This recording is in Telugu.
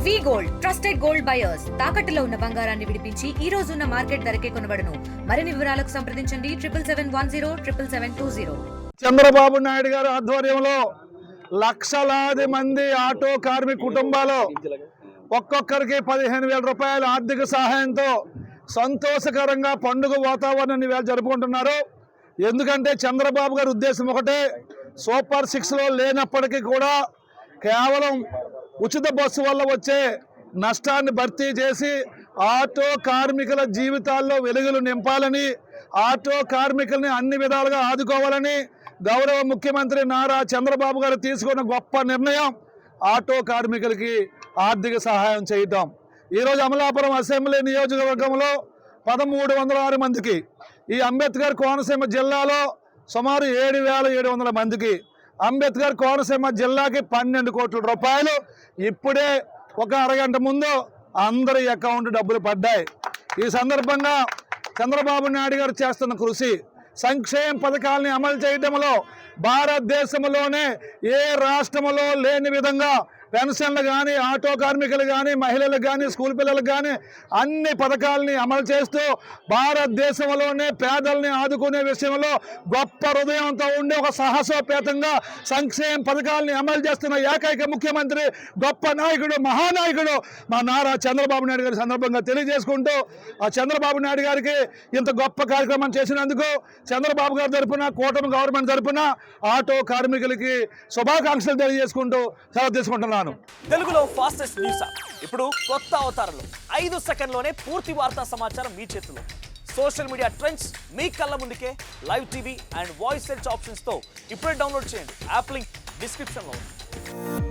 వి గోల్డ్ ట్రస్టెడ్ గోల్డ్ బయర్స్ తాకట్టులో ఉన్న బంగారాన్ని విడిపించి ఈ రోజు ఉన్న మార్కెట్ ధరకే కొనబడును. మరిన్ని వివరాలకు సంప్రదించండి 7710 చంద్రబాబు నాయుడు గారి ఆధ్వర్యంలో లక్షలాది మంది ఆటో కార్మిక కుటుంబాలు ఒక్కొక్కరికి 15,000 రూపాయల ఆర్థిక సహాయంతో సంతోషకరంగా పండుగ వాతావరణాన్ని వేళ జరుపుకుంటున్నారు. ఎందుకంటే చంద్రబాబు గారి ఉద్దేశం ఒకటే, సూపర్ 6లో లేనప్పటికీ కూడా కేవలం ఉచిత బస్సు వల్ల వచ్చే నష్టాన్ని భర్తీ చేసి ఆటో కార్మికుల జీవితాల్లో వెలుగులు నింపాలని, ఆటో కార్మికుల్ని అన్ని విధాలుగా ఆదుకోవాలని గౌరవ ముఖ్యమంత్రి నారా చంద్రబాబు గారు తీసుకున్న గొప్ప నిర్ణయం ఆటో కార్మికులకి ఆర్థిక సహాయం చేయటం. ఈరోజు అమలాపురం అసెంబ్లీ నియోజకవర్గంలో 1,306 మందికి, ఈ అంబేద్కర్ కోనసీమ జిల్లాలో సుమారు 7,700 మందికి, అంబేద్కర్ కోనసీమ జిల్లాకి 12 కోట్ల రూపాయలు ఇప్పుడే ఒక అరగంట ముందు అందరి అకౌంట్ డబ్బులు పడ్డాయి. ఈ సందర్భంగా చంద్రబాబు నాయుడు గారు చేస్తున్న కృషి, సంక్షేమ పథకాలని అమలు చేయడంలో భారతదేశంలోనే ఏ రాష్ట్రంలో లేని విధంగా పెన్షన్లు కానీ, ఆటో కార్మికులు కానీ, మహిళలకు కానీ, స్కూల్ పిల్లలకు కానీ అన్ని పథకాలని అమలు చేస్తూ భారతదేశంలోనే పేదల్ని ఆదుకునే విషయంలో గొప్ప హృదయంతో ఉండి ఒక సాహసోపేతంగా సంక్షేమ పథకాలని అమలు చేస్తున్న ఏకైక ముఖ్యమంత్రి, గొప్ప నాయకుడు, మహానాయకుడు మా నారా చంద్రబాబు నాయుడు గారి సందర్భంగా తెలియజేసుకుంటూ, ఆ చంద్రబాబు నాయుడు గారికి ఇంత గొప్ప కార్యక్రమం చేసినందుకు చంద్రబాబు గారి తరఫున, కూటమి గవర్నమెంట్ తరఫున ఆటో కార్మికులకి శుభాకాంక్షలు తెలియజేసుకుంటూ సెలవు తీసుకుంటున్నాను. తెలుగులో ఫాస్టెస్ట్ న్యూస్ ఇప్పుడు కొత్త అవతారంలో 5 సెకండ్లోనే పూర్తి వార్తా సమాచారం మీ చేతిలో. సోషల్ మీడియా ట్రెండ్స్ మీ కళ్ళ ముందుకే live TV and voice search options తో ఇప్పుడే డౌన్లోడ్ చేయండి. యాప్ లింక్ డిస్క్రిప్షన్ లో ఉంది.